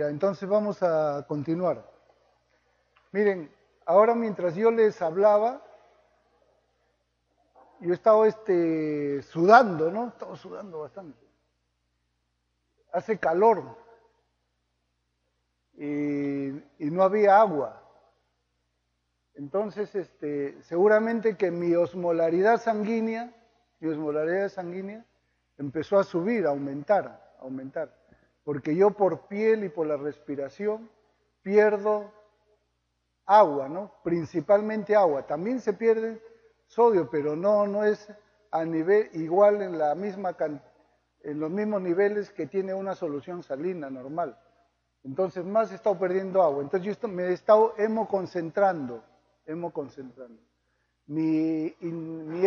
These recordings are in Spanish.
Ya, entonces vamos a continuar. Miren, ahora mientras yo les hablaba, yo estaba sudando, ¿no? Estaba sudando bastante. Hace calor y no había agua. Entonces, seguramente que mi osmolaridad sanguínea empezó a subir, a aumentar. Porque yo por piel y por la respiración pierdo agua, ¿no? Principalmente agua. También se pierde sodio, pero no es a nivel igual en en los mismos niveles que tiene una solución salina normal. Entonces más he estado perdiendo agua. Entonces yo me he estado hemoconcentrando. Mi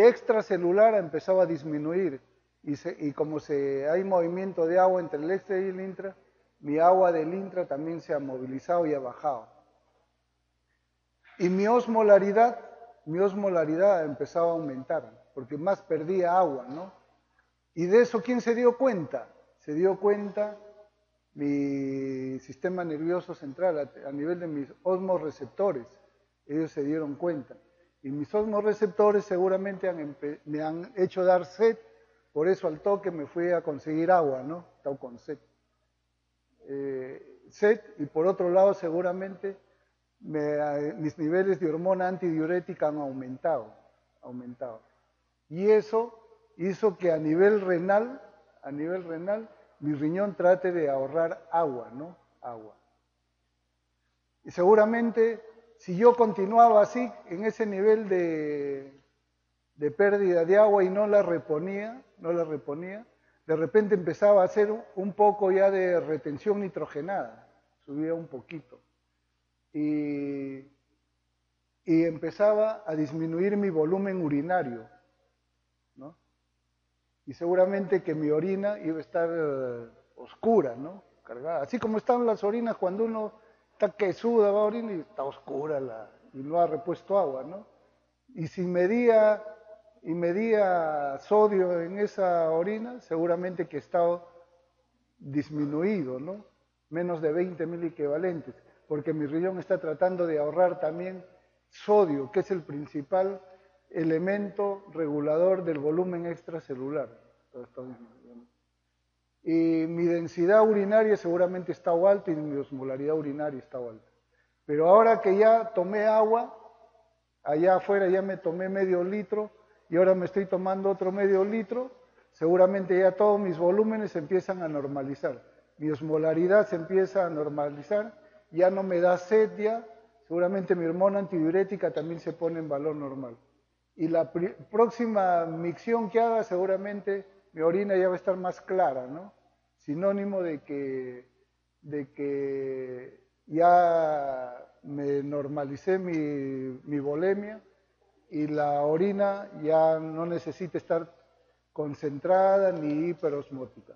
extracelular ha empezado a disminuir y como hay movimiento de agua entre el extra y el intra, mi agua del intra también se ha movilizado y ha bajado. Y mi osmolaridad ha empezado a aumentar, porque más perdía agua, ¿no? Y de eso, ¿quién se dio cuenta? Se dio cuenta mi sistema nervioso central a nivel de mis osmoreceptores. Ellos se dieron cuenta. Y mis osmoreceptores seguramente me han hecho dar sed, por eso al toque me fui a conseguir agua, ¿no? Estaba con sed. Sed, y por otro lado seguramente mis niveles de hormona antidiurética han aumentado. Y eso hizo que a nivel renal, mi riñón trate de ahorrar agua, ¿no? Agua. Y seguramente, si yo continuaba así, en ese nivel de pérdida de agua y no la reponía, de repente empezaba a hacer un poco ya de retención nitrogenada, subía un poquito. Y empezaba a disminuir mi volumen urinario, ¿no? Y seguramente que mi orina iba a estar oscura, ¿no? Cargada. Así como están las orinas cuando uno está que suda, va a orinar y está oscura y no ha repuesto agua, ¿no? Y si medía sodio en esa orina, seguramente que estaba disminuido, ¿no? Menos de 20 miliequivalentes, porque mi riñón está tratando de ahorrar también sodio, que es el principal elemento regulador del volumen extracelular. Y mi densidad urinaria seguramente está alta y mi osmolaridad urinaria está alta. Pero ahora que ya tomé agua, allá afuera ya me tomé medio litro y ahora me estoy tomando otro medio litro, seguramente ya todos mis volúmenes se empiezan a normalizar. Mi osmolaridad se empieza a normalizar, ya no me da sed ya, seguramente mi hormona antidiurética también se pone en valor normal. Y la próxima micción que haga, seguramente mi orina ya va a estar más clara, ¿no? Sinónimo de que ya me normalicé mi volemia y la orina ya no necesita estar concentrada ni hiperosmótica,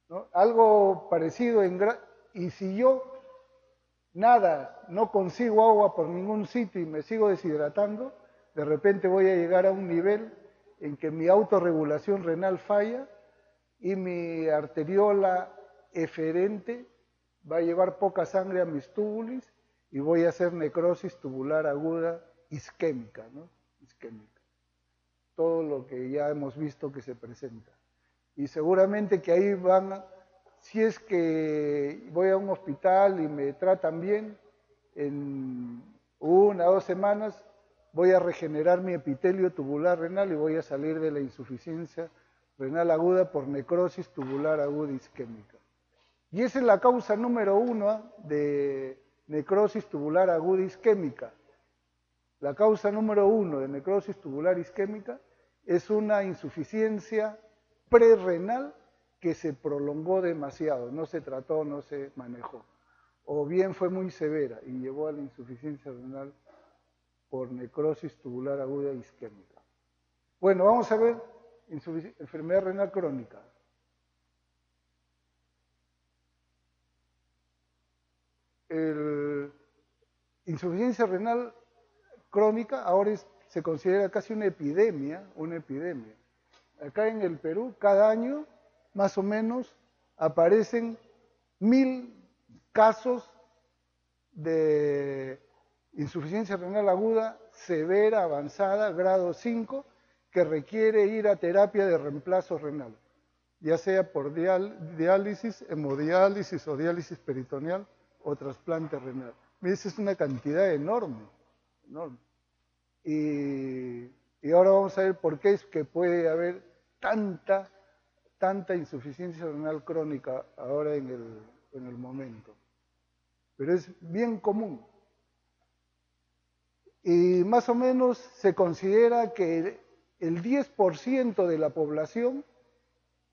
¿no? Algo parecido y si yo no consigo agua por ningún sitio y me sigo deshidratando, de repente voy a llegar a un nivel en que mi autorregulación renal falla y mi arteriola eferente va a llevar poca sangre a mis túbulos y voy a hacer necrosis tubular aguda isquémica, ¿no? Isquémica. Todo lo que ya hemos visto que se presenta. Y seguramente que ahí si es que voy a un hospital y me tratan bien, en 1 o 2 semanas voy a regenerar mi epitelio tubular renal y voy a salir de la insuficiencia renal aguda por necrosis tubular aguda isquémica. Y esa es la causa número 1 de necrosis tubular aguda isquémica. La causa número 1 de necrosis tubular isquémica es una insuficiencia prerrenal que se prolongó demasiado, no se trató, no se manejó. O bien fue muy severa y llevó a la insuficiencia renal por necrosis tubular aguda isquémica. Bueno, vamos a ver enfermedad renal crónica. Insuficiencia renal crónica ahora se considera casi una epidemia. Acá en el Perú, cada año, más o menos, aparecen 1.000, casos de insuficiencia renal aguda severa, avanzada, grado 5, que requiere ir a terapia de reemplazo renal, ya sea por diálisis, hemodiálisis o diálisis peritoneal o trasplante renal. Esa es una cantidad enorme, enorme. Y ahora vamos a ver por qué es que puede haber tanta insuficiencia renal crónica ahora en el momento. Pero es bien común. Y más o menos se considera que el 10% de la población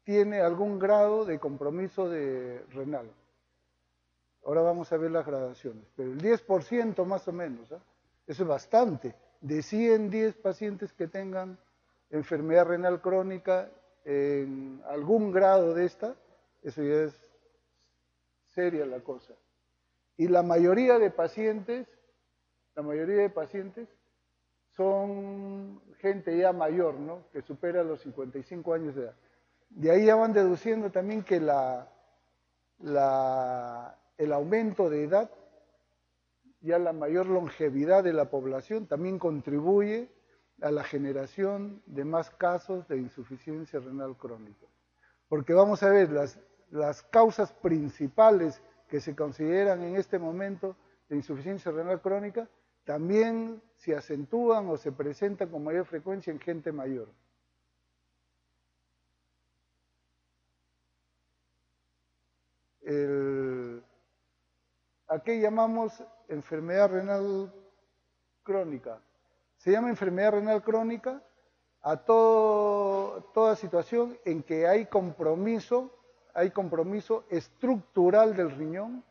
tiene algún grado de compromiso renal. Ahora vamos a ver las gradaciones, pero el 10% más o menos, ¿eh? Eso es bastante. De 110 pacientes que tengan enfermedad renal crónica en algún grado de esta, eso ya es seria la cosa. Y la mayoría de pacientes son gente ya mayor, ¿no? Que supera los 55 años de edad. De ahí ya van deduciendo también que el aumento de edad, ya la mayor longevidad de la población, también contribuye a la generación de más casos de insuficiencia renal crónica. Porque vamos a ver, las causas principales que se consideran en este momento de insuficiencia renal crónica también se acentúan o se presentan con mayor frecuencia en gente mayor. ¿A qué llamamos enfermedad renal crónica? Se llama enfermedad renal crónica a toda situación en que hay compromiso estructural del riñón,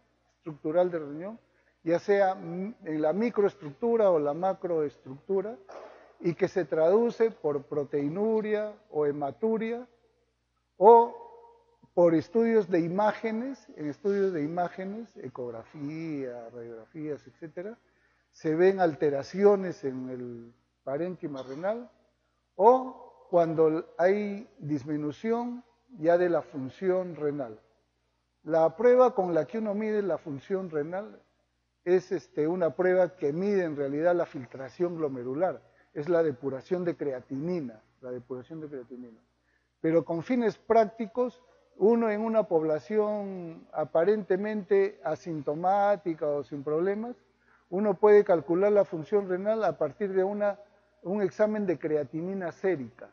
ya sea en la microestructura o la macroestructura, y que se traduce por proteinuria o hematuria, o por estudios de imágenes, ecografía, radiografías, etcétera, se ven alteraciones en el parénquima renal, o cuando hay disminución ya de la función renal. La prueba con la que uno mide la función renal es una prueba que mide en realidad la filtración glomerular, es la depuración de creatinina, Pero con fines prácticos, uno en una población aparentemente asintomática o sin problemas, uno puede calcular la función renal a partir de un examen de creatinina sérica,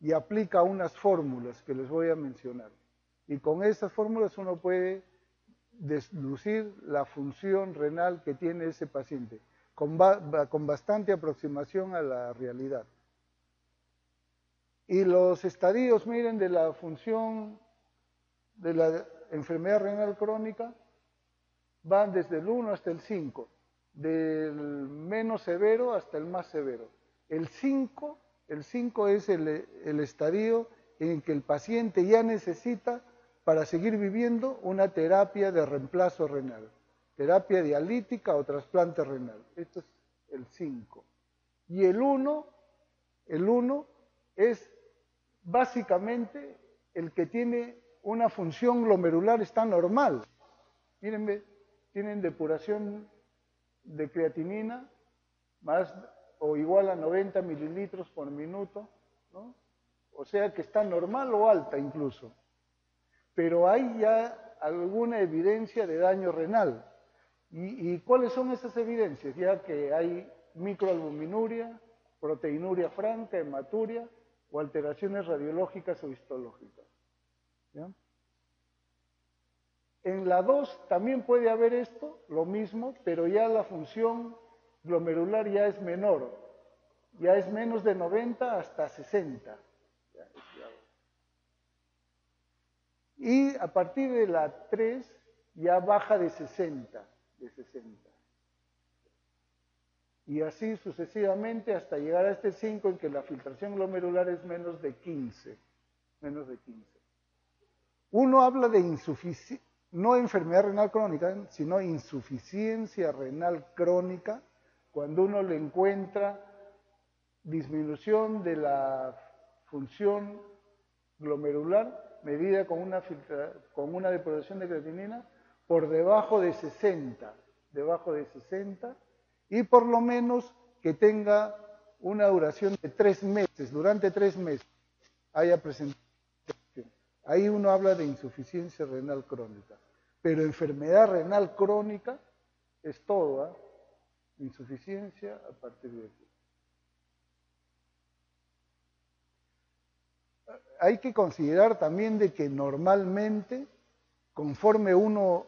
y aplica unas fórmulas que les voy a mencionar. Y con esas fórmulas uno puede deducir la función renal que tiene ese paciente, con bastante aproximación a la realidad. Y los estadios, miren, de la función de la enfermedad renal crónica van desde el 1 hasta el 5, del menos severo hasta el más severo. El 5 es el estadio en que el paciente ya necesita, para seguir viviendo, una terapia de reemplazo renal, terapia dialítica o trasplante renal. Esto es el 5. Y el 1 es básicamente el que tiene una función glomerular, está normal. Mírenme, tienen depuración de creatinina más o igual a 90 mililitros por minuto, ¿no? O sea que está normal o alta incluso. Pero hay ya alguna evidencia de daño renal. ¿Y cuáles son esas evidencias? Ya que hay microalbuminuria, proteinuria franca, hematuria o alteraciones radiológicas o histológicas. ¿Ya? En la 2 también puede haber esto, lo mismo, pero ya la función glomerular ya es menor, ya es menos de 90 hasta 60. Y a partir de la 3 ya baja de 60. Y así sucesivamente hasta llegar a este 5 en que la filtración glomerular es menos de 15. Uno habla de insuficiencia, no enfermedad renal crónica, sino insuficiencia renal crónica, cuando uno le encuentra disminución de la función glomerular medida con una depuración de creatinina por debajo de 60, y por lo menos que tenga una duración de 3 meses, durante 3 meses haya presentado. Ahí uno habla de insuficiencia renal crónica, pero enfermedad renal crónica es todo, ¿eh? Insuficiencia a partir de aquí. Hay que considerar también de que normalmente, conforme uno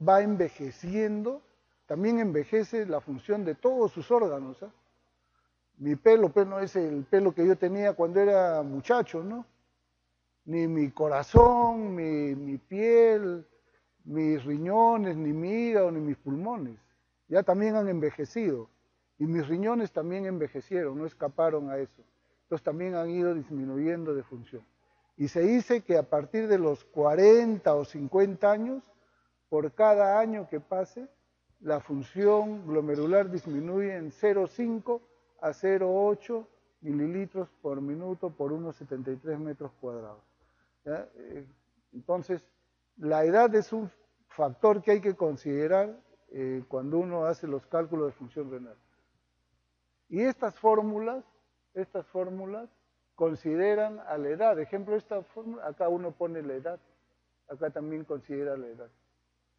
va envejeciendo, también envejece la función de todos sus órganos, ¿eh? Mi pelo, pues no es el pelo que yo tenía cuando era muchacho, ¿no? Ni mi corazón, mi piel, mis riñones, ni mi hígado, ni mis pulmones. Ya también han envejecido. Y mis riñones también envejecieron, no escaparon a eso. Entonces también han ido disminuyendo de función. Y se dice que a partir de los 40 o 50 años, por cada año que pase, la función glomerular disminuye en 0,5 a 0,8 mililitros por minuto por unos 73 metros cuadrados. ¿Ya? Entonces, la edad es un factor que hay que considerar cuando uno hace los cálculos de función renal. Y estas fórmulas consideran a la edad. Ejemplo, esta fórmula, acá uno pone la edad, acá también considera la edad.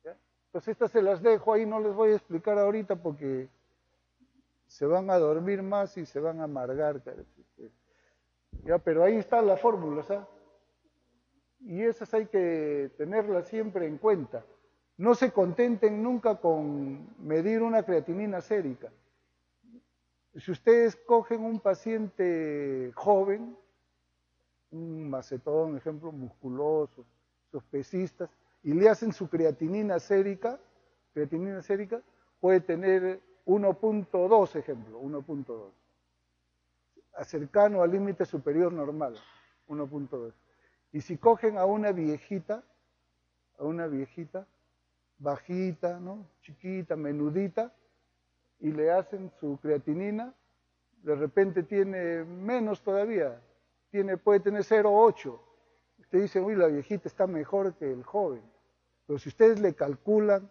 ¿Ya? Entonces estas se las dejo ahí, no les voy a explicar ahorita porque se van a dormir más y se van a amargar. ¿Ya? Pero ahí están las fórmulas, ¿sabes? Y esas hay que tenerlas siempre en cuenta. No se contenten nunca con medir una creatinina sérica. Si ustedes cogen un paciente joven, un macetón, ejemplo, musculoso, sus pesistas, y le hacen su creatinina sérica puede tener 1.2, ejemplo, 1.2, cercano al límite superior normal, 1.2. Y si cogen a una viejita, bajita, ¿no? Chiquita, menudita, y le hacen su creatinina, de repente tiene menos todavía, puede tener 0,8. Usted dice, uy, la viejita está mejor que el joven. Pero si ustedes le calculan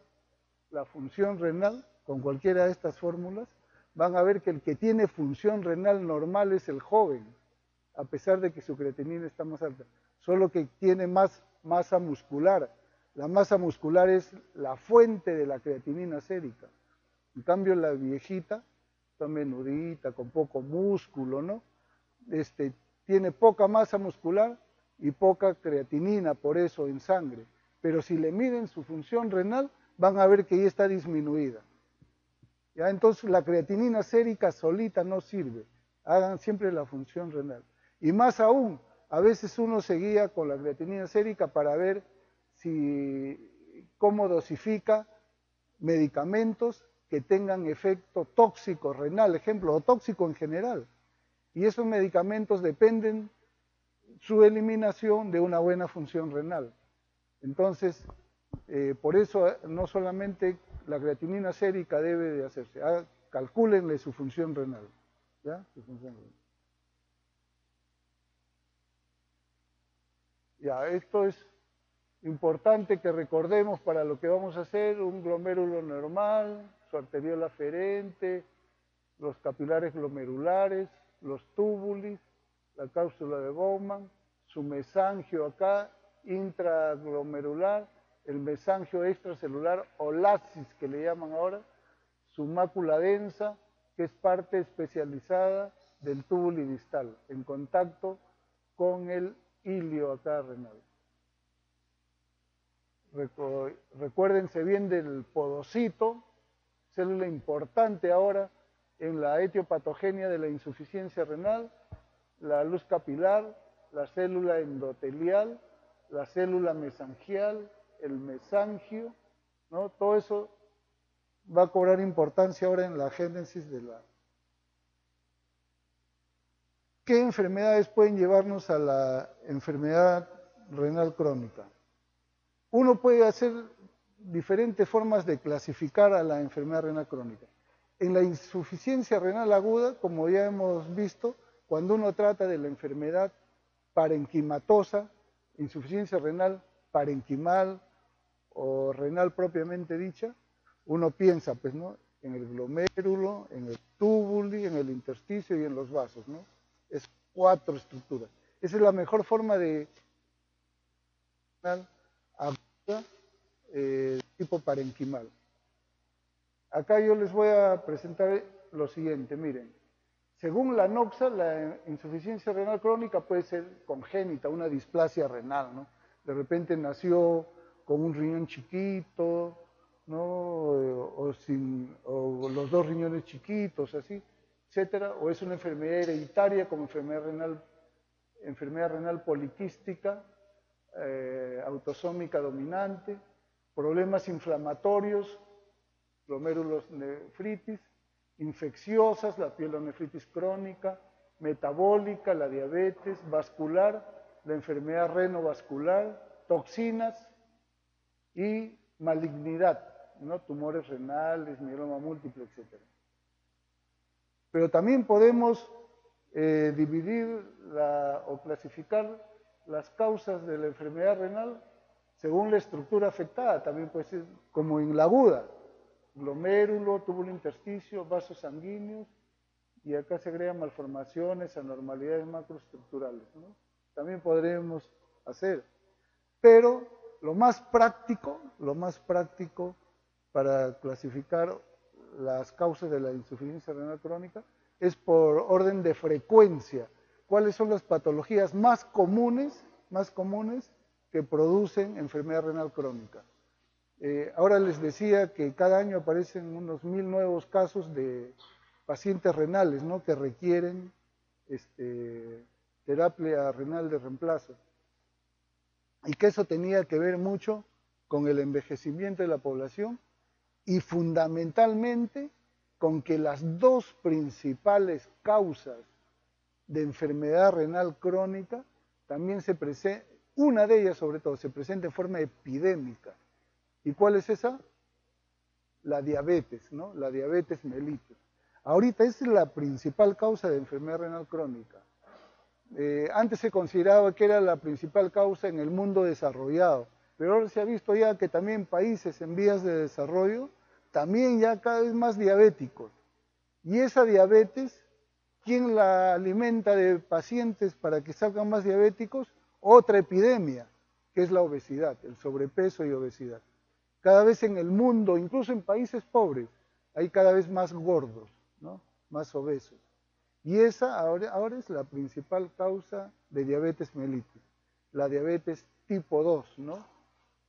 la función renal con cualquiera de estas fórmulas, van a ver que el que tiene función renal normal es el joven, a pesar de que su creatinina está más alta, solo que tiene más masa muscular. La masa muscular es la fuente de la creatinina sérica. En cambio, la viejita, está menudita, con poco músculo, ¿no? Tiene poca masa muscular y poca creatinina, por eso, en sangre. Pero si le miden su función renal, van a ver que ya está disminuida. ¿Ya? Entonces, la creatinina sérica solita no sirve. Hagan siempre la función renal. Y más aún, a veces uno se guía con la creatinina sérica para ver cómo dosifica medicamentos que tengan efecto tóxico renal, ejemplo, o tóxico en general. Y esos medicamentos dependen su eliminación de una buena función renal. Entonces, por eso no solamente la creatinina sérica debe de hacerse, calcúlenle su función renal. ¿Ya? Su función renal. Ya, esto es importante que recordemos para lo que vamos a hacer: un glomérulo normal, su arteriola aferente, los capilares glomerulares, los túbulos, la cápsula de Bowman, su mesangio acá, intraglomerular, el mesangio extracelular o laxis que le llaman ahora, su mácula densa, que es parte especializada del túbulo distal, en contacto con el hilio acá renal. Recuérdense bien del podocito, célula importante ahora en la etiopatogenia de la insuficiencia renal, la luz capilar, la célula endotelial, la célula mesangial, el mesangio, ¿no? Todo eso va a cobrar importancia ahora en la génesis de la... ¿Qué enfermedades pueden llevarnos a la enfermedad renal crónica? Uno puede hacer diferentes formas de clasificar a la enfermedad renal crónica. En la insuficiencia renal aguda, como ya hemos visto, cuando uno trata de la enfermedad parenquimatosa, insuficiencia renal parenquimal o renal propiamente dicha, uno piensa, pues, ¿no?, en el glomérulo, en el túbulo, en el intersticio y en los vasos, ¿no? Es 4 estructuras. Esa es la mejor forma de aguda, tipo parenquimal. Acá yo les voy a presentar lo siguiente, miren. Según la NOXA, la insuficiencia renal crónica puede ser congénita, una displasia renal, ¿no? De repente nació con un riñón chiquito, ¿no? O los 2 riñones chiquitos, así, etcétera. O es una enfermedad hereditaria como enfermedad renal poliquística, autosómica dominante, problemas inflamatorios, glomerulonefritis, infecciosas, la pielonefritis crónica, metabólica, la diabetes, vascular, la enfermedad renovascular, toxinas y malignidad, ¿no?, tumores renales, mieloma múltiple, etc. Pero también podemos dividir o clasificar las causas de la enfermedad renal según la estructura afectada, también puede ser como en la aguda, glomérulo, túbulo intersticio, vasos sanguíneos, y acá se agregan malformaciones, anormalidades macroestructurales, ¿no? También podremos hacer. Pero lo más práctico para clasificar las causas de la insuficiencia renal crónica es por orden de frecuencia. ¿Cuáles son las patologías más comunes que producen enfermedad renal crónica? Ahora les decía que cada año aparecen unos 1000 nuevos casos de pacientes renales, ¿no?, que requieren terapia renal de reemplazo. Y que eso tenía que ver mucho con el envejecimiento de la población y fundamentalmente con que las 2 principales causas de enfermedad renal crónica también una de ellas sobre todo, se presenta en forma epidémica. ¿Y cuál es esa? La diabetes, ¿no? La diabetes mellitus. Ahorita esa es la principal causa de enfermedad renal crónica. Antes se consideraba que era la principal causa en el mundo desarrollado, pero ahora se ha visto ya que también países en vías de desarrollo, también ya cada vez más diabéticos. Y esa diabetes, ¿quién la alimenta de pacientes para que salgan más diabéticos? Otra epidemia, que es la obesidad, el sobrepeso y obesidad. Cada vez en el mundo, incluso en países pobres, hay cada vez más gordos, ¿no?, más obesos. Y esa ahora es la principal causa de diabetes mellitus, la diabetes tipo 2, ¿no?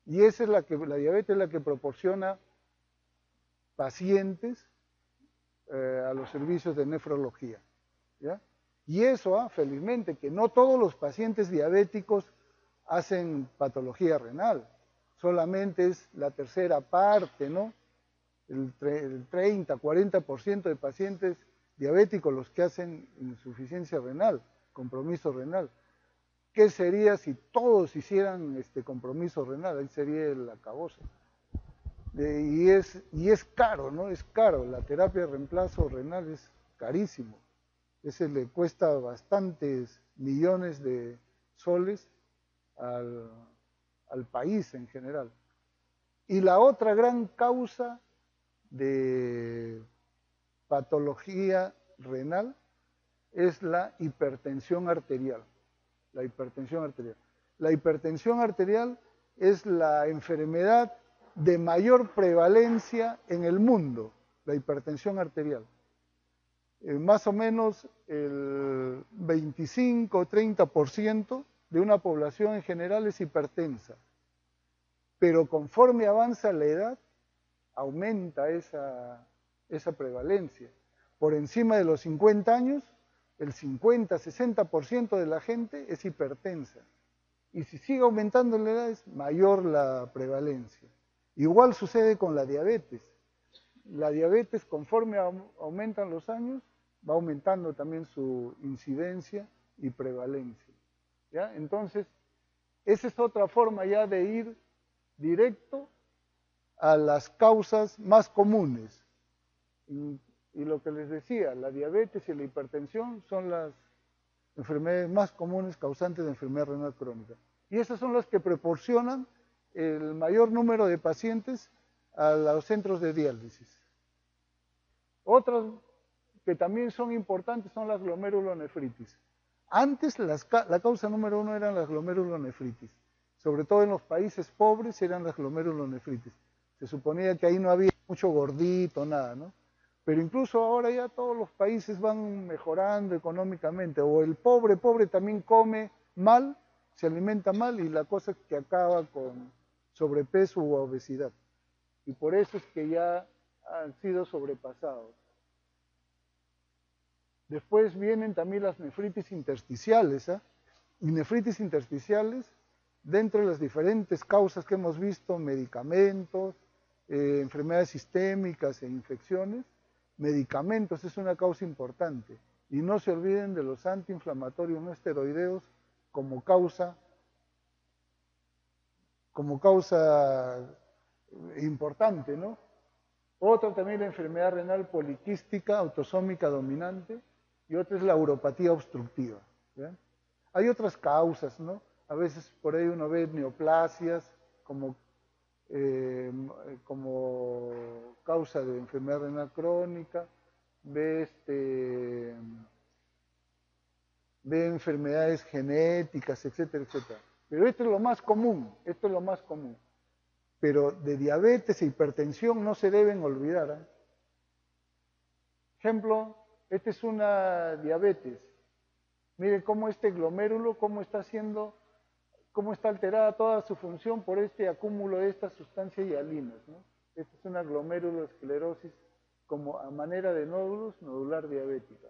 Y esa es la diabetes es la que proporciona pacientes a los servicios de nefrología, ¿ya? Y eso, felizmente, que no todos los pacientes diabéticos hacen patología renal, solamente es la tercera parte, ¿no? El 30, 40% de pacientes diabéticos los que hacen insuficiencia renal, compromiso renal. ¿Qué sería si todos hicieran compromiso renal? Ahí sería el acabose. Y es caro, ¿no? Es caro. La terapia de reemplazo renal es carísimo. Ese le cuesta bastantes millones de soles al país en general. Y la otra gran causa de patología renal es la hipertensión arterial. La hipertensión arterial. La hipertensión arterial es la enfermedad de mayor prevalencia en el mundo, la hipertensión arterial. Más o menos el 25 o 30% de una población en general es hipertensa. Pero conforme avanza la edad, aumenta esa prevalencia. Por encima de los 50 años, el 50-60% de la gente es hipertensa. Y si sigue aumentando la edad, es mayor la prevalencia. Igual sucede con la diabetes. La diabetes, conforme aumentan los años, va aumentando también su incidencia y prevalencia, ¿ya? Entonces, esa es otra forma ya de ir directo a las causas más comunes. Y lo que les decía, la diabetes y la hipertensión son las enfermedades más comunes causantes de enfermedad renal crónica. Y esas son las que proporcionan el mayor número de pacientes a los centros de diálisis. Otras que también son importantes son las glomerulonefritis. Antes la causa número 1 eran las glomerulonefritis. Sobre todo en los países pobres eran las glomerulonefritis. Se suponía que ahí no había mucho gordito, nada, ¿no? Pero incluso ahora ya todos los países van mejorando económicamente. O el pobre también come mal, se alimenta mal y la cosa es que acaba con sobrepeso u obesidad. Y por eso es que ya han sido sobrepasados. Después vienen también las nefritis intersticiales, ¿eh? Y nefritis intersticiales, dentro de las diferentes causas que hemos visto, medicamentos, enfermedades sistémicas e infecciones, medicamentos es una causa importante. Y no se olviden de los antiinflamatorios no esteroideos como causa importante, ¿no? Otra también la enfermedad renal poliquística autosómica dominante y otra es la uropatía obstructiva. ¿Ya? Hay otras causas, ¿no? A veces por ahí uno ve neoplasias como causa de enfermedad renal crónica, ve enfermedades genéticas, etcétera, etcétera. Pero esto es lo más común, Pero de diabetes e hipertensión no se deben olvidar. ¿Eh? Ejemplo, esta es una diabetes. Mire cómo este glomérulo, cómo está alterada toda su función por este acúmulo de estas sustancias hialinas, ¿no? Esta es una glomerulosclerosis como a manera de nódulos, nodular diabética.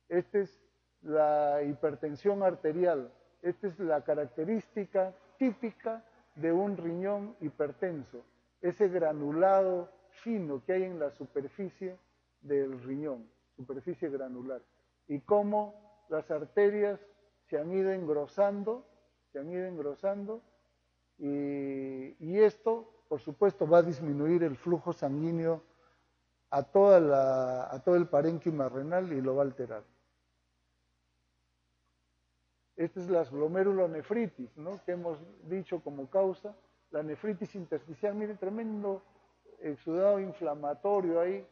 Esta es la hipertensión arterial. Esta es la característica típica de un riñón hipertenso. Ese granulado fino que hay en la superficie del riñón, superficie granular. Y cómo las arterias se han ido engrosando, y esto, por supuesto, va a disminuir el flujo sanguíneo a todo el parénquima renal y lo va a alterar. Esta es la glomerulonefritis, ¿no? Que hemos dicho como causa. La nefritis intersticial, miren, tremendo exudado inflamatorio ahí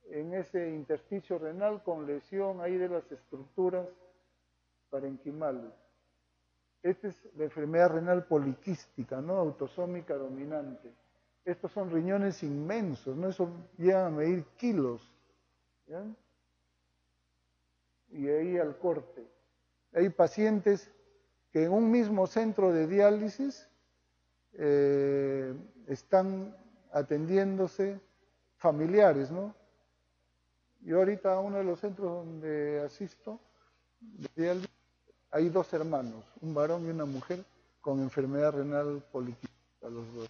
en ese intersticio renal con lesión ahí de las estructuras parenquimales. Esta es la enfermedad renal poliquística, ¿no? Autosómica dominante. Estos son riñones inmensos, ¿no? Eso llegan a medir kilos, ¿ya? Y ahí al corte. Hay pacientes que en un mismo centro de diálisis están atendiéndose familiares, ¿no? Yo ahorita a uno de los centros donde asisto de diálisis hay 2 hermanos, un varón y una mujer con enfermedad renal poliquística, los 2.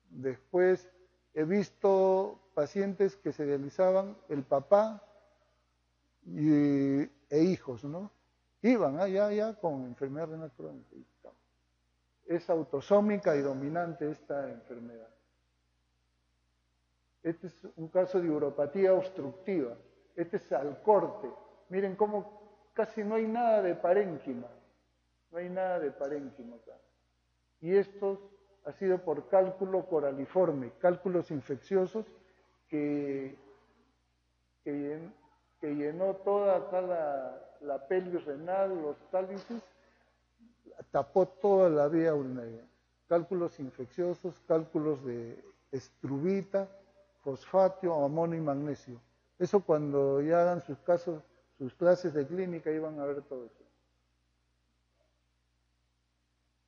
Después he visto pacientes que se dializaban el papá e hijos, ¿no? Iban ya con enfermedad renal crónica. Es autosómica y dominante esta enfermedad. Este es un caso de uropatía obstructiva. Este es al corte. Miren cómo casi no hay nada de parénquima. No hay nada de parénquima acá. Y esto ha sido por cálculo coraliforme, cálculos infecciosos que llenó toda acá la pelvis renal, los cálices, tapó toda la vía urinaria. Cálculos infecciosos, cálculos de estrubita, fosfatio, amonio y magnesio. Eso cuando ya hagan sus clases de clínica, iban a ver todo eso.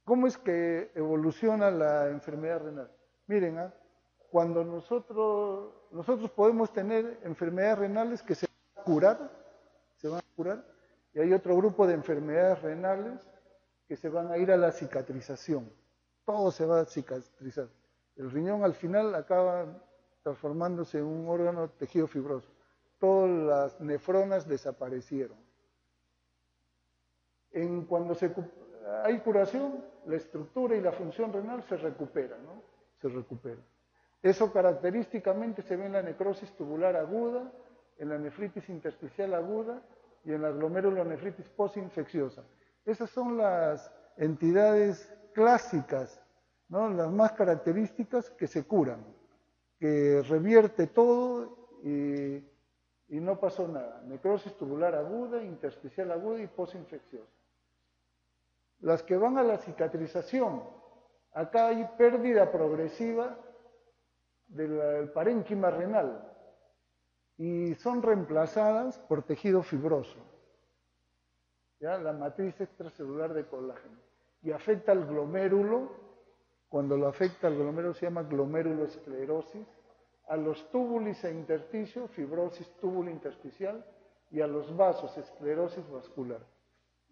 ¿Cómo es que evoluciona la enfermedad renal? Miren, cuando nosotros podemos tener enfermedades renales que se van a curar, y hay otro grupo de enfermedades renales que se van a ir a la cicatrización. Todo se va a cicatrizar. El riñón al final acaba transformándose en un órgano tejido fibroso. Todas las nefronas desaparecieron. Cuando hay curación, la estructura y la función renal se recupera, ¿no? Se recupera. Eso característicamente se ve en la necrosis tubular aguda, en la nefritis intersticial aguda y en la glomerulonefritis postinfecciosa. Esas son las entidades clásicas, ¿no? Las más características que se curan, que revierte todo y no pasó nada. Necrosis tubular aguda, intersticial aguda y posinfecciosa. Las que van a la cicatrización, acá hay pérdida progresiva del parénquima renal y son reemplazadas por tejido fibroso, ¿ya? La matriz extracelular de colágeno, y afecta al glomérulo. Cuando lo afecta al glomérulo se llama glomerulosclerosis, a los túbulos e intersticio, fibrosis túbulo intersticial, y a los vasos, esclerosis vascular.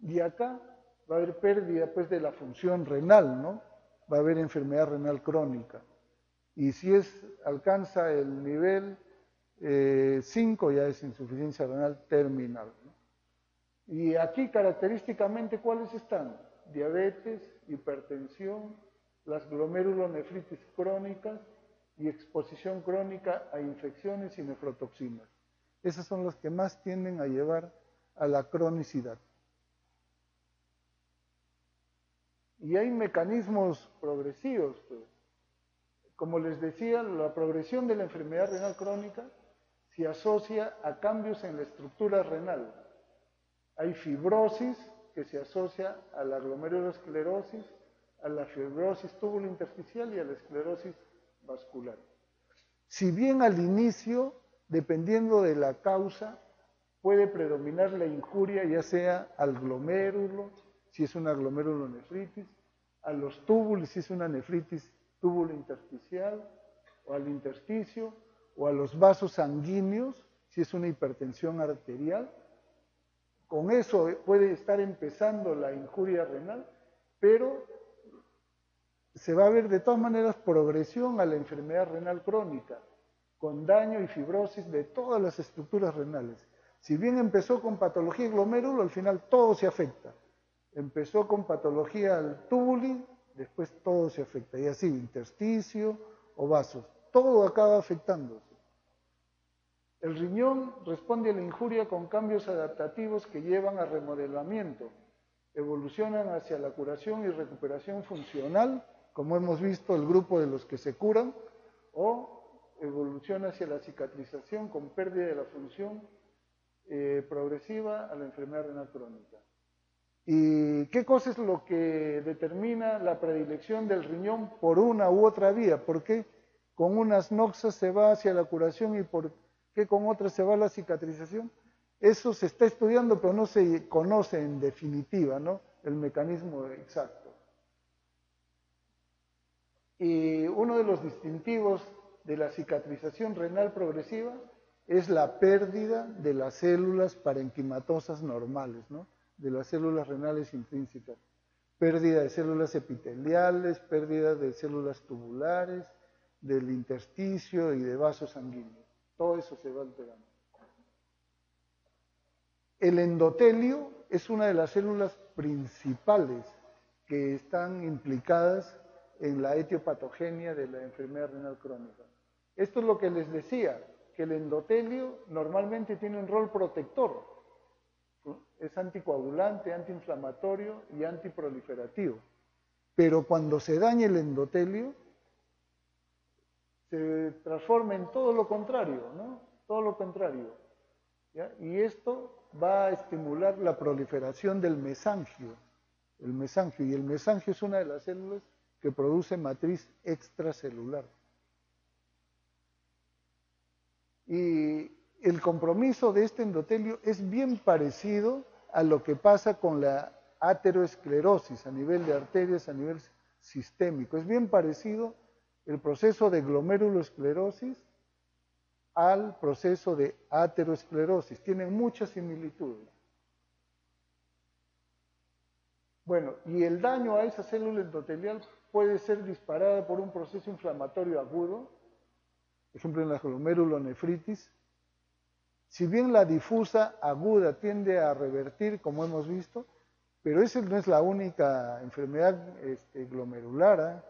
Y acá va a haber pérdida pues de la función renal, ¿no? Va a haber enfermedad renal crónica. Y si alcanza el nivel 5 ya es insuficiencia renal terminal, ¿no? Y aquí característicamente, ¿cuáles están? Diabetes, hipertensión, las glomerulonefritis crónicas y exposición crónica a infecciones y nefrotoxinas. Esas son las que más tienden a llevar a la cronicidad. Y hay mecanismos progresivos, pues. Como les decía, la progresión de la enfermedad renal crónica se asocia a cambios en la estructura renal. Hay fibrosis que se asocia a la glomerulosclerosis, a la fibrosis túbulo-intersticial y a la esclerosis vascular. Si bien al inicio, dependiendo de la causa, puede predominar la injuria ya sea al glomérulo, si es una glomerulonefritis, a los túbulos, si es una nefritis túbulo intersticial, o al intersticio, o a los vasos sanguíneos, si es una hipertensión arterial. Con eso puede estar empezando la injuria renal, pero se va a ver de todas maneras progresión a la enfermedad renal crónica, con daño y fibrosis de todas las estructuras renales. Si bien empezó con patología de glomérulo, al final todo se afecta. Empezó con patología al túbulo, después todo se afecta, y así, intersticio o vasos, todo acaba afectándose. El riñón responde a la injuria con cambios adaptativos que llevan a remodelamiento, evolucionan hacia la curación y recuperación funcional, como hemos visto el grupo de los que se curan, o evoluciona hacia la cicatrización con pérdida de la función progresiva a la enfermedad renal crónica. ¿Y qué cosa es lo que determina la predilección del riñón por una u otra vía? ¿Por qué con unas noxas se va hacia la curación y por qué con otras se va a la cicatrización? Eso se está estudiando, pero no se conoce en definitiva, ¿no?, el mecanismo exacto. Y uno de los distintivos de la cicatrización renal progresiva es la pérdida de las células parenquimatosas normales, ¿no?, de las células renales intrínsecas. Pérdida de células epiteliales, pérdida de células tubulares, del intersticio y de vasos sanguíneos. Todo eso se va alterando. El endotelio es una de las células principales que están implicadas en la etiopatogenia de la enfermedad renal crónica. Esto es lo que les decía, que el endotelio normalmente tiene un rol protector. Es anticoagulante, antiinflamatorio y antiproliferativo. Pero cuando se daña el endotelio, se transforma en todo lo contrario, ¿no? Todo lo contrario, ¿ya? Y esto va a estimular la proliferación del mesangio. El mesangio, y el mesangio es una de las células que produce matriz extracelular. Y el compromiso de este endotelio es bien parecido a lo que pasa con la ateroesclerosis a nivel de arterias, a nivel sistémico. Es bien parecido el proceso de glomerulosclerosis al proceso de ateroesclerosis. Tienen muchas similitudes. Bueno, y el daño a esa célula endotelial puede ser disparada por un proceso inflamatorio agudo, por ejemplo en la glomerulonefritis. Si bien la difusa aguda tiende a revertir, como hemos visto, pero esa no es la única enfermedad glomerular.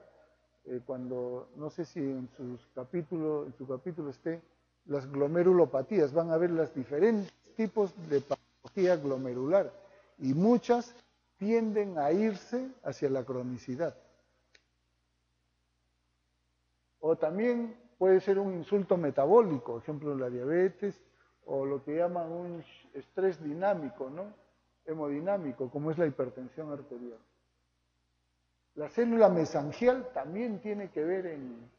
Cuando, no sé si en su capítulo esté las glomerulopatías, van a ver los diferentes tipos de patología glomerular y muchas tienden a irse hacia la cronicidad. O también puede ser un insulto metabólico, por ejemplo la diabetes, o lo que llaman un estrés dinámico, ¿no? Hemodinámico, como es la hipertensión arterial. La célula mesangial también tiene que ver en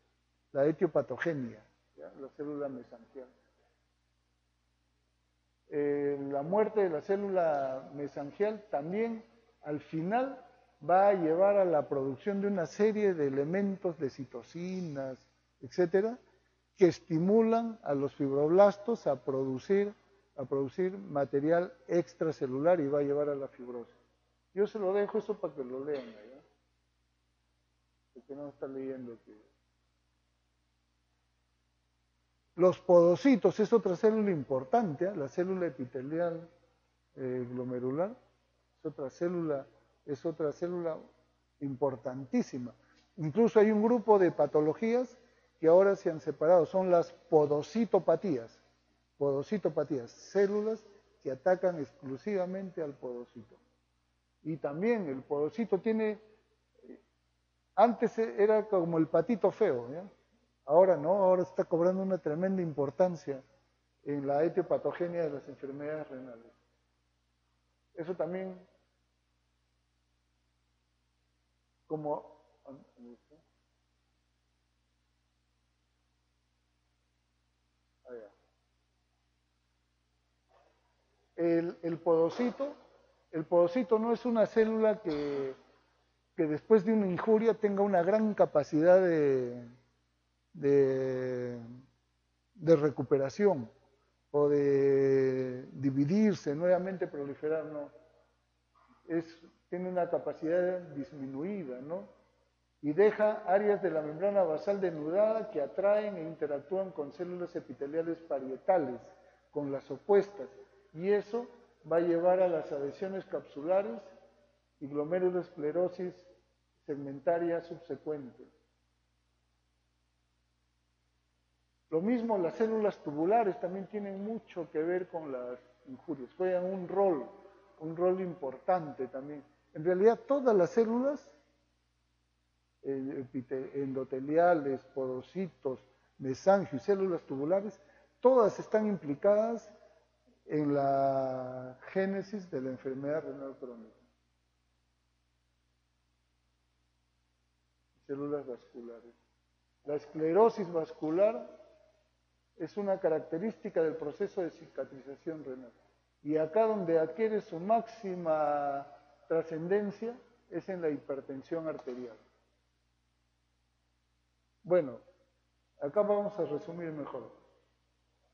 la etiopatogenia, ¿ya? La célula mesangial. La muerte de la célula mesangial también al final va a llevar a la producción de una serie de elementos de citocinas, etcétera, que estimulan a los fibroblastos a producir material extracelular y va a llevar a la fibrosis. Yo se lo dejo eso para que lo lean allá, porque no está leyendo aquí. Los podocitos es otra célula importante, ¿eh? La célula epitelial glomerular es otra célula importantísima. Incluso hay un grupo de patologías que ahora se han separado, son las podocitopatías, células que atacan exclusivamente al podocito. Y también el podocito tiene, antes era como el patito feo, ¿ya? Ahora no, ahora está cobrando una tremenda importancia en la etiopatogenia de las enfermedades renales. Eso también, como... El podocito no es una célula que después de una injuria tenga una gran capacidad de recuperación o de dividirse, nuevamente proliferar, no. Tiene una capacidad disminuida, ¿no? Y deja áreas de la membrana basal denudada que atraen e interactúan con células epiteliales parietales, con las opuestas, y eso va a llevar a las adhesiones capsulares y glomerulosclerosis segmentaria subsecuente. Lo mismo las células tubulares también tienen mucho que ver con las injurias, juegan un rol importante también. En realidad todas las células endoteliales, podocitos, mesangio y células tubulares, todas están implicadas en la génesis de la enfermedad renal crónica. Células vasculares. La esclerosis vascular es una característica del proceso de cicatrización renal. Y acá donde adquiere su máxima trascendencia es en la hipertensión arterial. Bueno, acá vamos a resumir mejor.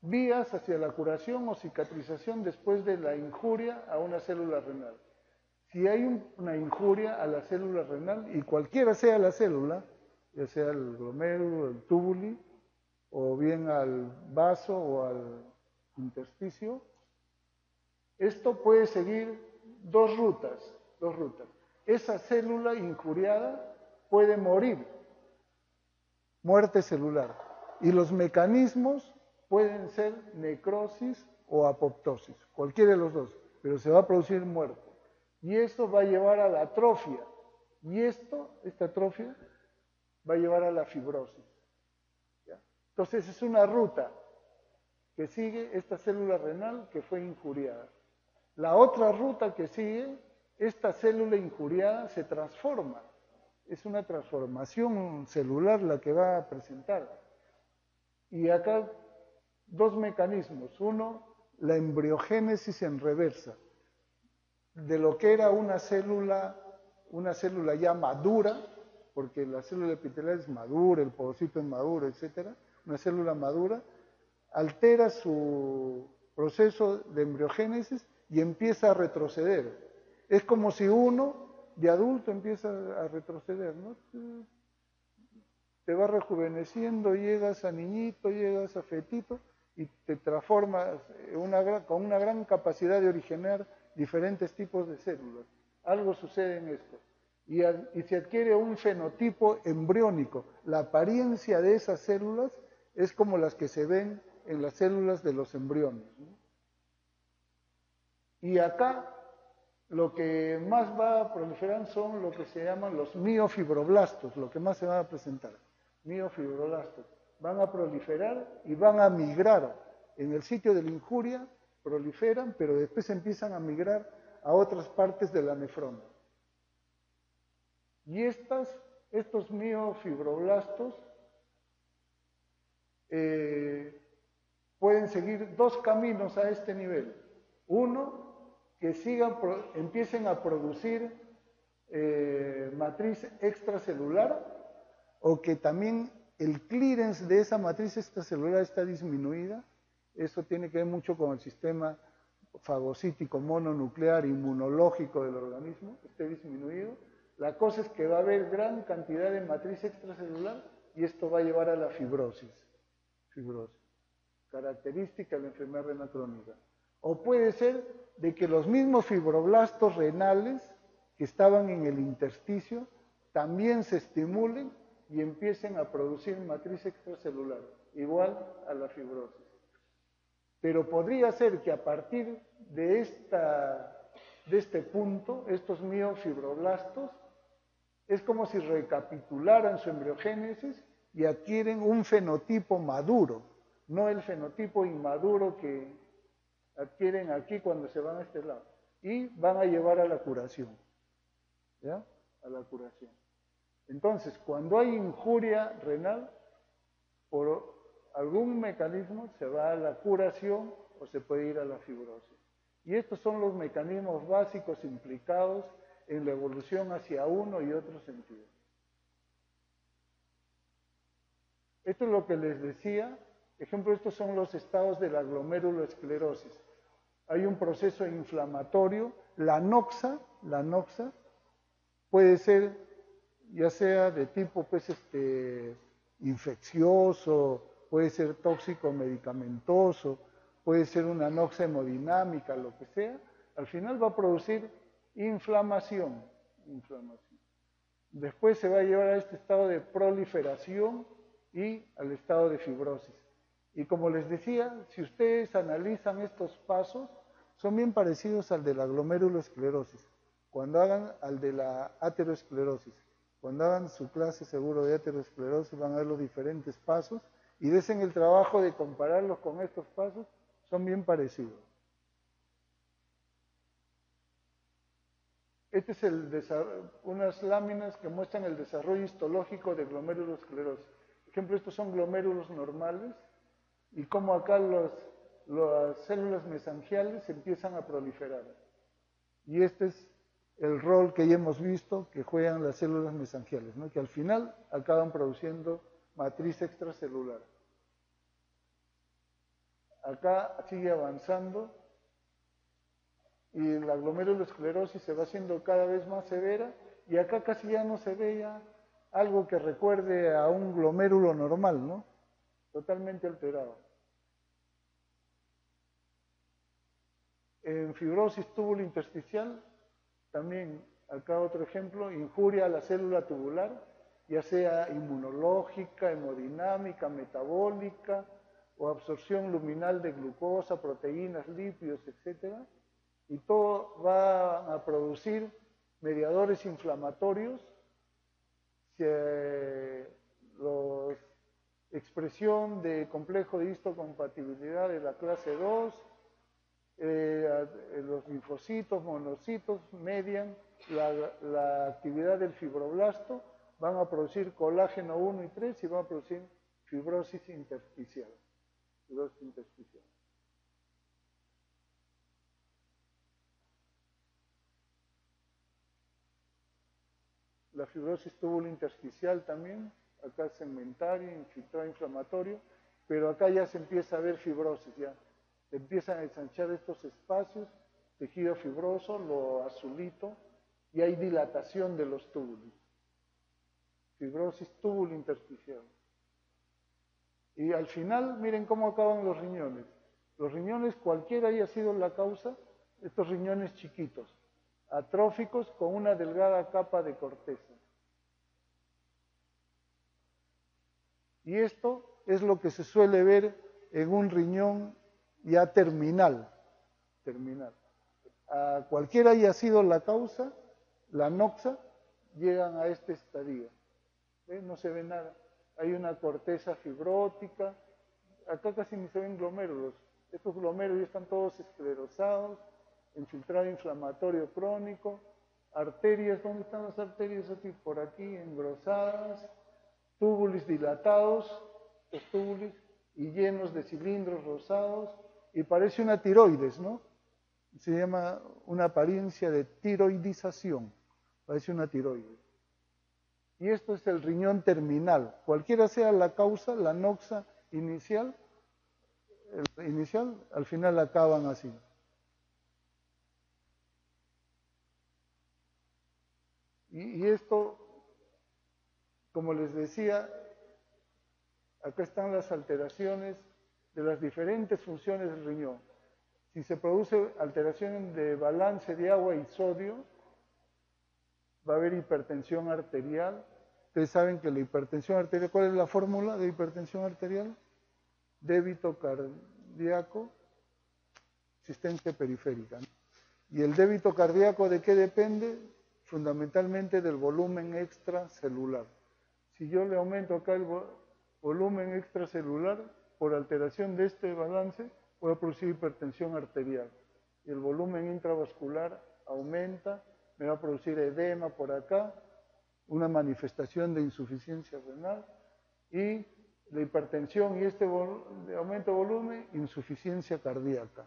Vías hacia la curación o cicatrización después de la injuria a una célula renal. Si hay una injuria a la célula renal, y cualquiera sea la célula, ya sea el glomérulo, el túbuli, o bien al vaso o al intersticio, esto puede seguir dos rutas. Esa célula injuriada puede morir, muerte celular, y los mecanismos pueden ser necrosis o apoptosis, cualquiera de los dos, pero se va a producir muerte. Y esto va a llevar a la atrofia, y esta atrofia va a llevar a la fibrosis. ¿Ya? Entonces es una ruta que sigue esta célula renal que fue injuriada. La otra ruta que sigue, esta célula injuriada se transforma. Es una transformación celular la que va a presentar. Y acá dos mecanismos. Uno, la embriogénesis en reversa, de lo que era una célula ya madura, porque la célula epitelial es madura, el podocito es maduro, etc. Una célula madura altera su proceso de embriogénesis y empieza a retroceder. Es como si uno de adulto empieza a retroceder, ¿no? Te va rejuveneciendo, llegas a niñito, llegas a fetito y te transformas con una gran capacidad de originar diferentes tipos de células. Algo sucede en esto. Y se adquiere un fenotipo embriónico. La apariencia de esas células es como las que se ven en las células de los embriones, ¿no? Y acá Lo que más va a proliferar son lo que se llaman los miofibroblastos, lo que más se va a presentar. Miofibroblastos. Van a proliferar y van a migrar. En el sitio de la injuria proliferan, pero después empiezan a migrar a otras partes de la nefrona. Y estos miofibroblastos pueden seguir dos caminos a este nivel. Uno, que empiecen a producir matriz extracelular, o que también el clearance de esa matriz extracelular está disminuida. Eso tiene que ver mucho con el sistema fagocítico mononuclear inmunológico del organismo, esté disminuido. La cosa es que va a haber gran cantidad de matriz extracelular y esto va a llevar a la fibrosis, característica de la enfermedad renal crónica. O puede ser de que los mismos fibroblastos renales que estaban en el intersticio también se estimulen y empiecen a producir matriz extracelular, igual a la fibrosis. Pero podría ser que a partir de este punto, estos miofibroblastos, es como si recapitularan su embriogénesis y adquieren un fenotipo maduro, no el fenotipo inmaduro que adquieren aquí cuando se van a este lado. Y van a llevar a la curación. ¿Ya? A la curación. Entonces, cuando hay injuria renal, por algún mecanismo se va a la curación o se puede ir a la fibrosis. Y estos son los mecanismos básicos implicados en la evolución hacia uno y otro sentido. Esto es lo que les decía. Ejemplo, estos son los estados de la glomeruloesclerosis. Hay un proceso inflamatorio. La noxa puede ser ya sea de tipo infeccioso, puede ser tóxico medicamentoso, puede ser una noxa hemodinámica, lo que sea. Al final va a producir inflamación. Después se va a llevar a este estado de proliferación y al estado de fibrosis. Y como les decía, si ustedes analizan estos pasos, son bien parecidos al de la glomeruloesclerosis, cuando hagan al de la aterosclerosis. Cuando hagan su clase seguro de aterosclerosis van a ver los diferentes pasos y desen el trabajo de compararlos con estos pasos, son bien parecidos. Este es unas láminas que muestran el desarrollo histológico de glomerulosclerosis. Por ejemplo, estos son glomérulos normales y cómo acá las células mesangiales empiezan a proliferar. Y este es el rol que ya hemos visto que juegan las células mesangiales, ¿no? Que al final acaban produciendo matriz extracelular. Acá sigue avanzando y la glomerulosclerosis se va haciendo cada vez más severa y acá casi ya no se ve ya algo que recuerde a un glomérulo normal, ¿no? Totalmente alterado. En fibrosis túbulo-intersticial, también acá otro ejemplo, injuria a la célula tubular, ya sea inmunológica, hemodinámica, metabólica o absorción luminal de glucosa, proteínas, lípidos, etc. Y todo va a producir mediadores inflamatorios, expresión de complejo de histocompatibilidad de la clase 2, los linfocitos, monocitos median la actividad del fibroblasto, van a producir colágeno 1 y 3 y van a producir fibrosis intersticial. La fibrosis túbulo-intersticial también, acá es segmentario, infiltrado inflamatorio, pero acá ya se empieza a ver fibrosis, ya empiezan a ensanchar estos espacios, tejido fibroso, lo azulito, y hay dilatación de los túbulos. Fibrosis túbulo-intersticial. Y al final, miren cómo acaban los riñones. Los riñones, cualquiera haya sido la causa, estos riñones chiquitos, atróficos con una delgada capa de corteza. Y esto es lo que se suele ver en un riñón ya terminal. a cualquiera haya sido la causa, la noxa, llegan a este estadio. ¿Ven? No se ve nada. Hay una corteza fibrótica. Acá casi ni se ven glomérulos. Estos glomérulos ya están todos esclerosados, infiltrado inflamatorio crónico, arterias, ¿dónde están las arterias? Aquí, por aquí, engrosadas, túbulos dilatados, los túbulos, y llenos de cilindros rosados, y parece una tiroides, ¿no? Se llama una apariencia de tiroidización, parece una tiroides. Y esto es el riñón terminal. Cualquiera sea la causa, la noxa inicial, al final acaban así. Y esto, como les decía, acá están las alteraciones de las diferentes funciones del riñón. Si se produce alteración de balance de agua y sodio, va a haber hipertensión arterial. Ustedes saben que la hipertensión arterial, ¿cuál es la fórmula de hipertensión arterial? Débito cardíaco, asistencia periférica, ¿no? ¿Y el débito cardíaco de qué depende? Fundamentalmente del volumen extracelular. Si yo le aumento acá el volumen extracelular, por alteración de este balance, voy a producir hipertensión arterial. Y el volumen intravascular aumenta, me va a producir edema por acá, una manifestación de insuficiencia renal, y la hipertensión y este aumento de volumen, insuficiencia cardíaca.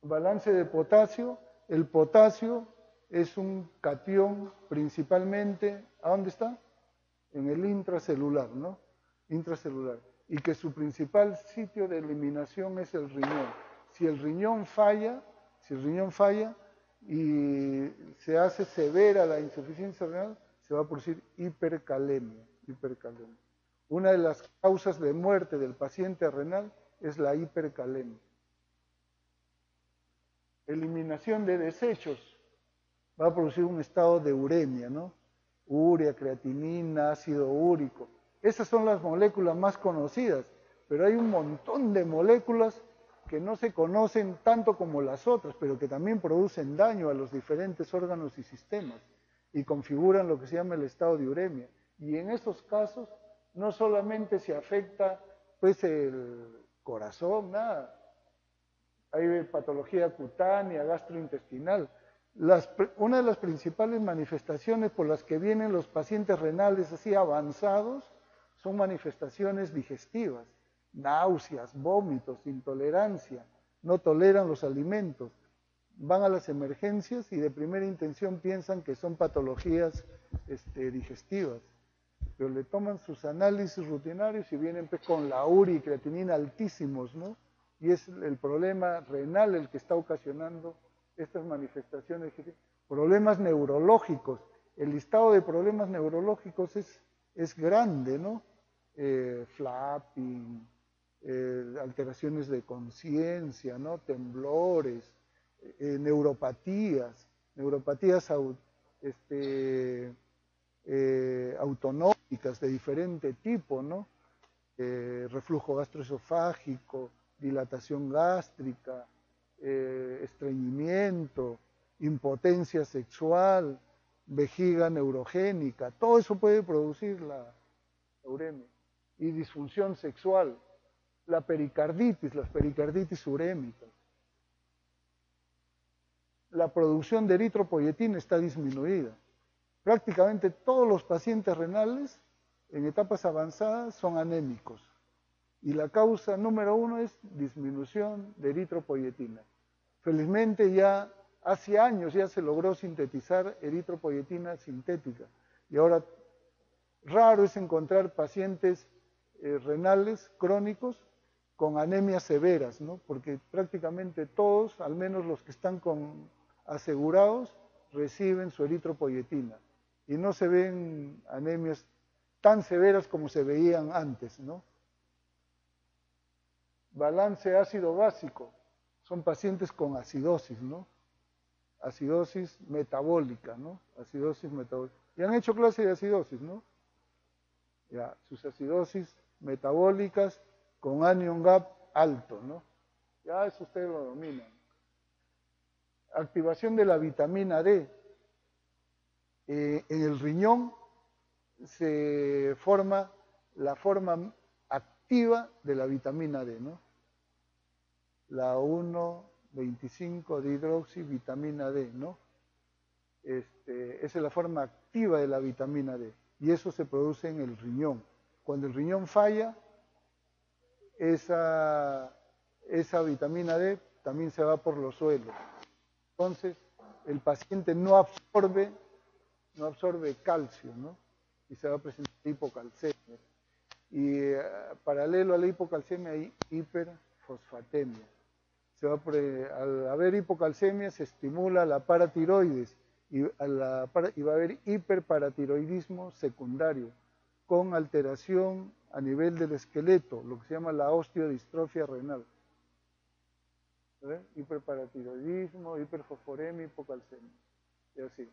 Balance de potasio. El potasio es un catión principalmente, ¿a dónde está? En el intracelular, ¿no? Intracelular. Y que su principal sitio de eliminación es el riñón. Si el riñón falla y se hace severa la insuficiencia renal, se va a producir hipercalemia. Una de las causas de muerte del paciente renal es la hipercalemia. Eliminación de desechos va a producir un estado de uremia, ¿no? Urea, creatinina, ácido úrico. Esas son las moléculas más conocidas, pero hay un montón de moléculas que no se conocen tanto como las otras, pero que también producen daño a los diferentes órganos y sistemas y configuran lo que se llama el estado de uremia. Y en esos casos no solamente se afecta pues el corazón, nada. Hay patología cutánea, gastrointestinal. Una de las principales manifestaciones por las que vienen los pacientes renales así avanzados son manifestaciones digestivas, náuseas, vómitos, intolerancia, no toleran los alimentos, van a las emergencias y de primera intención piensan que son patologías digestivas, pero le toman sus análisis rutinarios y vienen pues, con la urea y creatinina altísimos, ¿no? Y es el problema renal el que está ocasionando estas manifestaciones, problemas neurológicos. El listado de problemas neurológicos es grande, ¿no? Flapping, alteraciones de conciencia, ¿no? Temblores, neuropatías autonómicas de diferente tipo, ¿no? Reflujo gastroesofágico, dilatación gástrica, estreñimiento, impotencia sexual, vejiga neurogénica, todo eso puede producir la uremia. Y disfunción sexual, las pericarditis urémicas. La producción de eritropoyetina está disminuida. Prácticamente todos los pacientes renales en etapas avanzadas son anémicos. Y la causa número 1 es disminución de eritropoyetina. Felizmente ya hace años ya se logró sintetizar eritropoyetina sintética. Y ahora raro es encontrar pacientes renales crónicos con anemias severas, ¿no? Porque prácticamente todos, al menos los que están asegurados, reciben su eritropoyetina. Y no se ven anemias tan severas como se veían antes, ¿no? Balance ácido básico, son pacientes con acidosis, ¿no? Acidosis metabólica, ¿no? Acidosis metabólica. Y han hecho clase de acidosis, ¿no? Ya, sus acidosis metabólicas con anion gap alto, ¿no? Ya eso ustedes lo dominan. Activación de la vitamina D. En el riñón se forma la forma activa de la vitamina D, ¿no? La 1,25 de hidroxivitamina D, ¿no? Esa es la forma activa de la vitamina D y eso se produce en el riñón. Cuando el riñón falla, esa vitamina D también se va por los suelos. Entonces, el paciente no absorbe calcio, ¿no? Y se va a presentar hipocalcemia. Y paralelo a la hipocalcemia hay hiperfosfatemia. Al haber hipocalcemia se estimula la paratiroides y va a haber hiperparatiroidismo secundario con alteración a nivel del esqueleto, lo que se llama la osteodistrofia renal. Hiperparatiroidismo, hiperfosforemia, hipocalcemia. Y así.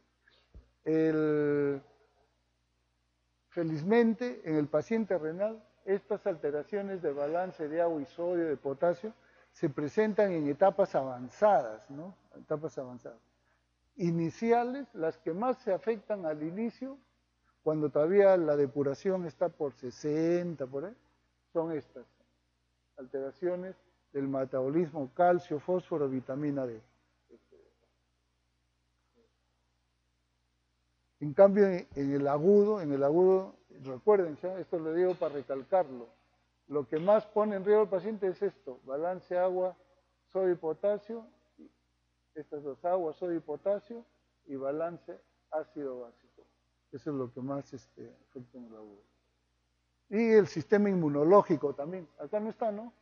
Felizmente, en el paciente renal, estas alteraciones de balance de agua y sodio, de potasio, se presentan en etapas avanzadas, ¿no? Etapas avanzadas. Iniciales, las que más se afectan al inicio, cuando todavía la depuración está por 60, por ahí, son estas alteraciones del metabolismo calcio, fósforo, vitamina D. En cambio, en el agudo, recuerden, ¿sí? Esto lo digo para recalcarlo, lo que más pone en riesgo al paciente es esto, balance agua, sodio y potasio, estas dos, agua, sodio y potasio, y balance ácido básico. Eso es lo que más afecta en el agudo. Y el sistema inmunológico también, acá no está, ¿no?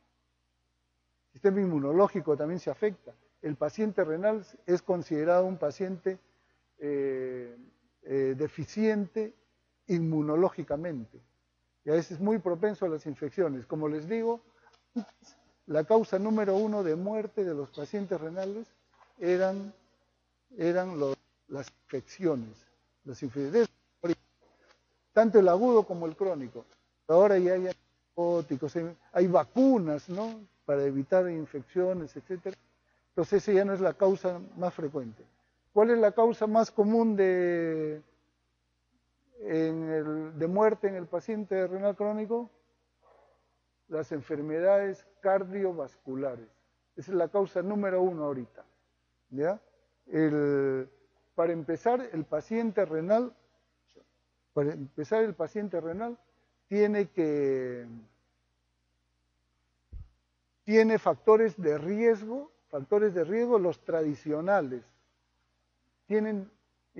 El sistema inmunológico también se afecta. El paciente renal es considerado un paciente deficiente inmunológicamente. Y a veces muy propenso a las infecciones. Como les digo, la causa número 1 de muerte de los pacientes renales eran las infecciones. Tanto el agudo como el crónico. Ahora ya hay antibióticos, hay vacunas, ¿no? Para evitar infecciones, etc. Entonces esa ya no es la causa más frecuente. ¿Cuál es la causa más común de muerte en el paciente renal crónico? Las enfermedades cardiovasculares. Esa es la causa número 1 ahorita. ¿Ya? Para empezar, el paciente renal tiene factores de riesgo los tradicionales. Y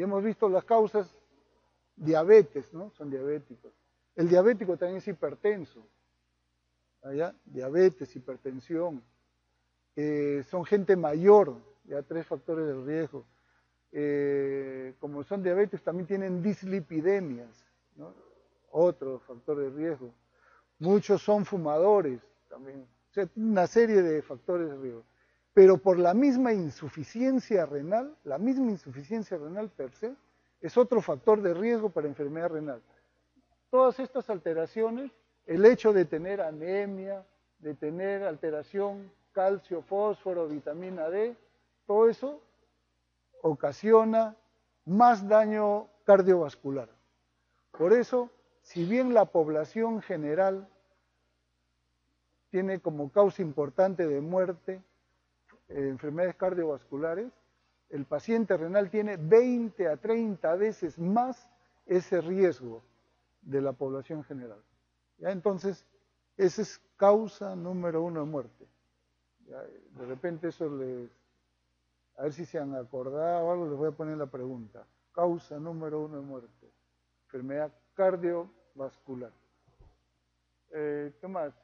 hemos visto las causas, diabetes, ¿no? Son diabéticos. El diabético también es hipertenso. ¿Ya? Diabetes, hipertensión. Son gente mayor, ya 3 factores de riesgo. Como son diabetes, también tienen dislipidemias, ¿no? Otro factor de riesgo. Muchos son fumadores también. O sea, una serie de factores de riesgo. Pero por la misma insuficiencia renal per se, es otro factor de riesgo para enfermedad renal. Todas estas alteraciones, el hecho de tener anemia, de tener alteración calcio, fósforo, vitamina D, todo eso ocasiona más daño cardiovascular. Por eso, si bien la población general tiene como causa importante de muerte enfermedades cardiovasculares, el paciente renal tiene 20 a 30 veces más ese riesgo de la población general. ¿Ya? Entonces, esa es causa número 1 de muerte. ¿Ya? De repente eso a ver si se han acordado o algo, les voy a poner la pregunta. Causa número 1 de muerte. Enfermedad cardiovascular. ¿Qué más?